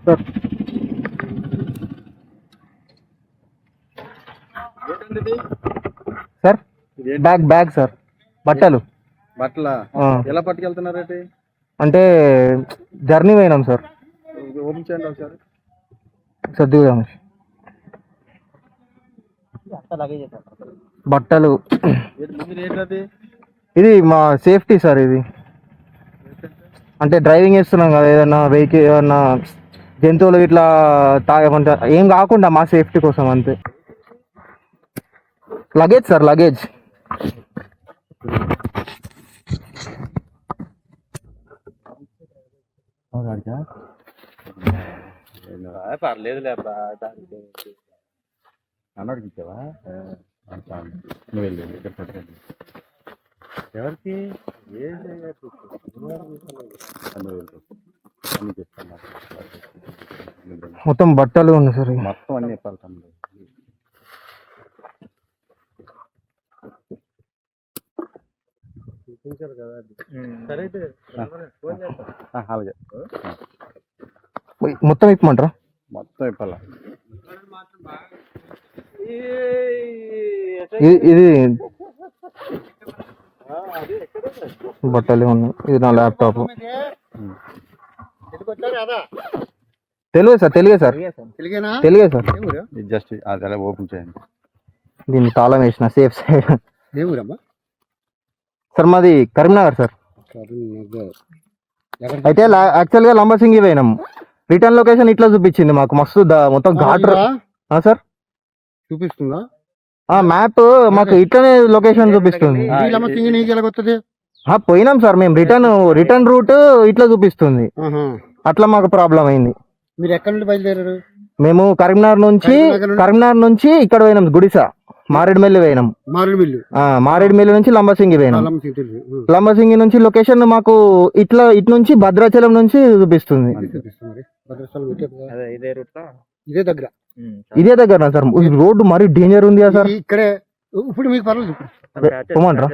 Sir sir bag sir బట్టలు ఎలా పట్టుకెళ్తున్నారంటే అంటే జర్నీ పోయినాం సార్. ఓపెన్ చేయండి ఒకసారి. సర్దుదాం. బట్టలు ఇది మా సేఫ్టీ సార్. ఇది అంటే డ్రైవింగ్ చేస్తున్నాం కదా, ఏదన్నా వెహికల్ ఏదన్నా జంతువులు ఇట్లా తాగకుండా ఏం కాకుండా మా సేఫ్టీ కోసం అంతే. Luggage sir, luggage. పర్లేదులే అబ్బా. అన్నడికి ఇచ్చావా? నువ్వు వెళ్ళి ఎవరికి మొత్తం బట్టలు ఉన్నాయి సార్. మొత్తం అన్ని చెప్పాలి తమ్ముడు. అలాగే మొత్తం ఇప్పమంటారా? మొత్తం ఇప్పాలా. ఇది బట్టలు ఉన్నాయి. ఇది నా ల్యాప్టాప్. తెలుగే సార్, తెలుగే సార్, తెలుగే సార్. జస్ట్ అది ఓపెన్ చేయండి. దీన్ని తాళం వేసిన సేఫ్ సైడ్. సార్ మాది కరీంనగర్ సార్. అయితే యాక్చువల్గా లంబసింగి పోయినాం. రిటర్న్ లొకేషన్ ఇట్లా చూపించింది మాకు. మస్తు మొత్తం ఘాట్ సార్ చూపిస్తుందా? మ్యాప్ మాకు ఇట్లనే లొకేషన్ చూపిస్తుంది. పోయినాం సార్ మేము. రిటర్న్ రూట్ ఇట్లా చూపిస్తుంది. అట్లా మాకు ప్రాబ్లం అయింది. మీరు ఎక్కడ నుండి బయలుదేరారు? మేము కరీంనగర్ నుంచి ఇక్కడ పోయినాం. గుడిసా మారేడుమిల్లి పోయినాం. మారేడుమిల్లి నుంచి లంబసింగి పోయినాం. లంబసింగి నుంచి లొకేషన్ మాకు ఇటు నుంచి భద్రాచలం నుంచి చూపిస్తుంది. ఇదే దగ్గర సార్. రోడ్డు మరీ డేంజర్ ఉంది కదా సార్. ఇక్కడే ఇప్పుడు మీకు పర్వాలేదు. పోమంటారా?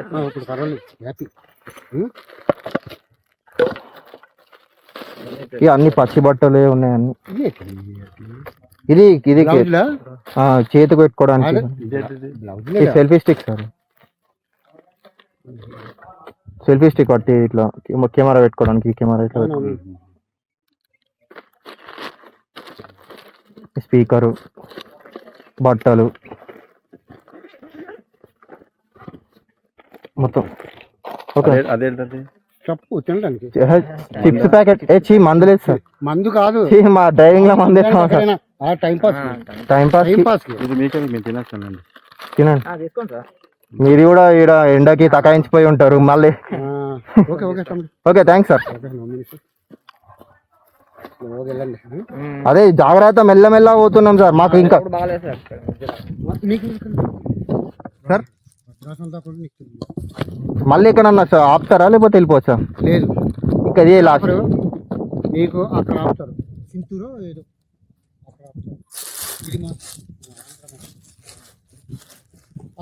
అన్ని పచ్చి బట్టలే ఉన్నాయి. అన్ని ఇది చేతికి పెట్టుకోవడానికి selfie stick sir. Selfie stick పట్టి ఇట్లా కెమెరా పెట్టుకోవడానికి. కెమెరా ఇట్లా స్పీకరు, బట్టలు మొత్తం. ఓకే. అదేంటది? చెప్పు తినడానికి. Chips packet. మందు లేదు సార్. మందు కాదు, మా డ్రైవింగ్ లో మందు వేస్తాం సార్. Time pass. తినండి. మీరు కూడా ఈడ ఎండకి తకాయించిపోయి ఉంటారు మళ్ళీ. Okay thanks sir. అదే జాగ్రత్త, మెల్లమెల్ల పోతున్నాం సార్. మాకు ఇంకా సార్ మళ్ళీ ఎక్కడన్నా ఆపుతారా లేకపోతే వెళ్ళిపోవచ్చా? లేదు, ఇంకా అదే లాస్ట్. మీకు అక్కడ ఆపుతారు. చింతూరు ఏదో అక్కడ ఆపుతారు. ఇది మా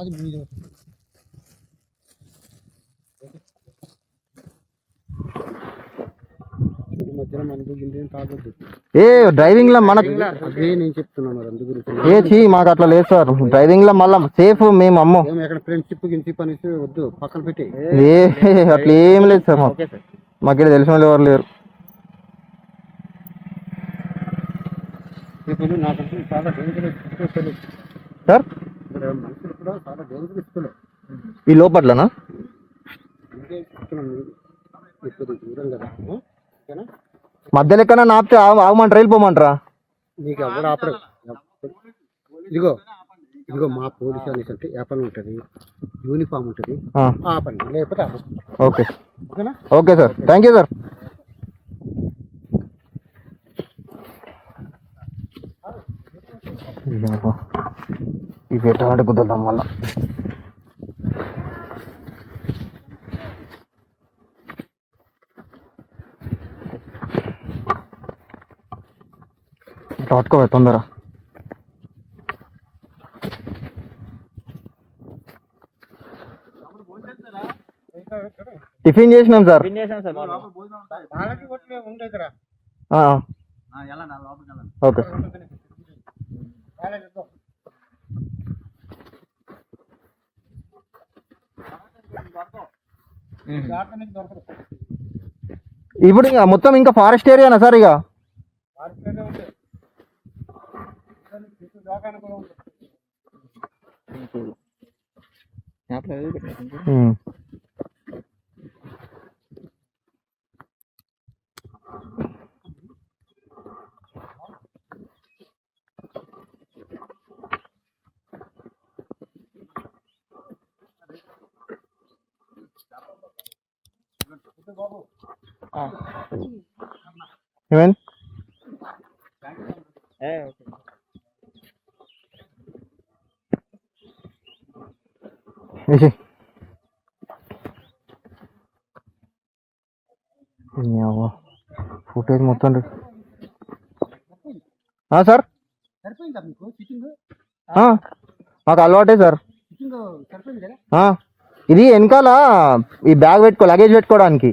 అది మీద మధ్యలో మందు గింజ తాగొద్దు. డ్రైవింగ్ లో మనకు అదే నేను చెప్తున్నా మరి. అందు గురించి మాకు అట్లా లేదు సార్. డ్రైవింగ్ లో మళ్ళీ సేఫ్ మేము అమ్మో. ఎక్కడ ఫ్రెండ్షిప్ గింటిప్ అనేసి వద్దు, పక్కన పెట్టి. అట్లా ఏం లేదు సార్. మాకు ఇక్కడ తెలిసిన వాళ్ళు ఎవరు లేరు. సార్ మనుషులు కూడా చాలా డేంజర్ ఇస్తున్నారు ఈ లోపట్లనా? దూరం కదా. మధ్యలో ఎక్కడన్నా ఆపితే ఆగమంటారా వెళ్ళిపోమంటారా? నీకు ఎవరు ఆపడు. ఇదిగో ఇదిగో మా పోలీస్ అనేసి అంటే యాపన్ ఉంటుంది, యూనిఫామ్ ఉంటుంది. ఆపండి, లేకపోతే ఆపండి. Okay okay sir, thank you sir. ఇవి ఎటువంటి కుదరడం వల్ల పట్టుకోవా తొందర. టిఫిన్ చేసినాం సార్. ఓకే. ఇప్పుడు ఇంకా మొత్తం ఇంకా ఫారెస్ట్ ఏరియానా సార్ ఇక? ఏమైంది? ఫుటేజ్ మొత్తం సార్ సరిపోయిందా మీకు సిట్టింగ్? మాకు అలవాటే సార్. సిట్టింగ్ సరిపోయింది కదా? ఇది వెనకాల ఈ బ్యాగ్ లగేజ్ పెట్టుకోవడానికి.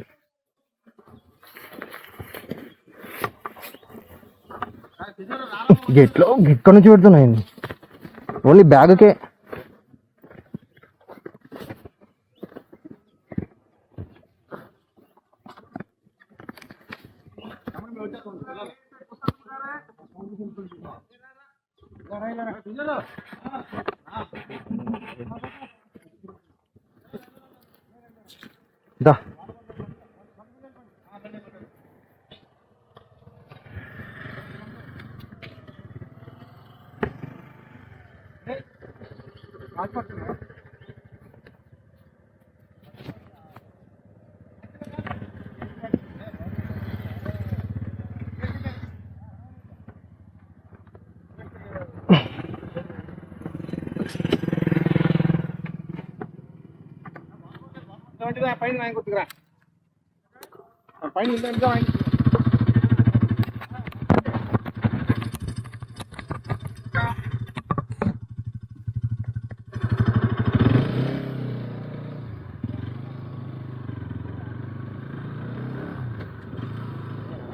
గెట్లో ఎక్కడి నుంచి పెడుతున్నాయండి? ఓన్లీ బ్యాగ్కే. దా పైన వాయించుకురా, పైన ఇంత వాయించు.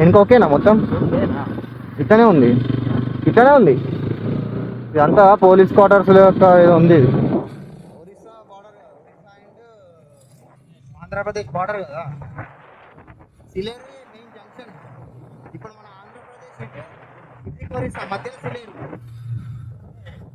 ఇంకా ఓకేనా మొత్తం? ఇట్లనే ఉంది, ఇట్లనే ఉంది. ఇదంతా పోలీస్ క్వార్టర్స్ యొక్క ఏదో ఉంది. Orissa border, Orissa and Andhra Pradesh border కదా. Sileru main junction. ఇప్పుడు మన ఆంధ్రప్రదేశ్ ఇది ఒరిస్సా మధ్యలో సిలేరు.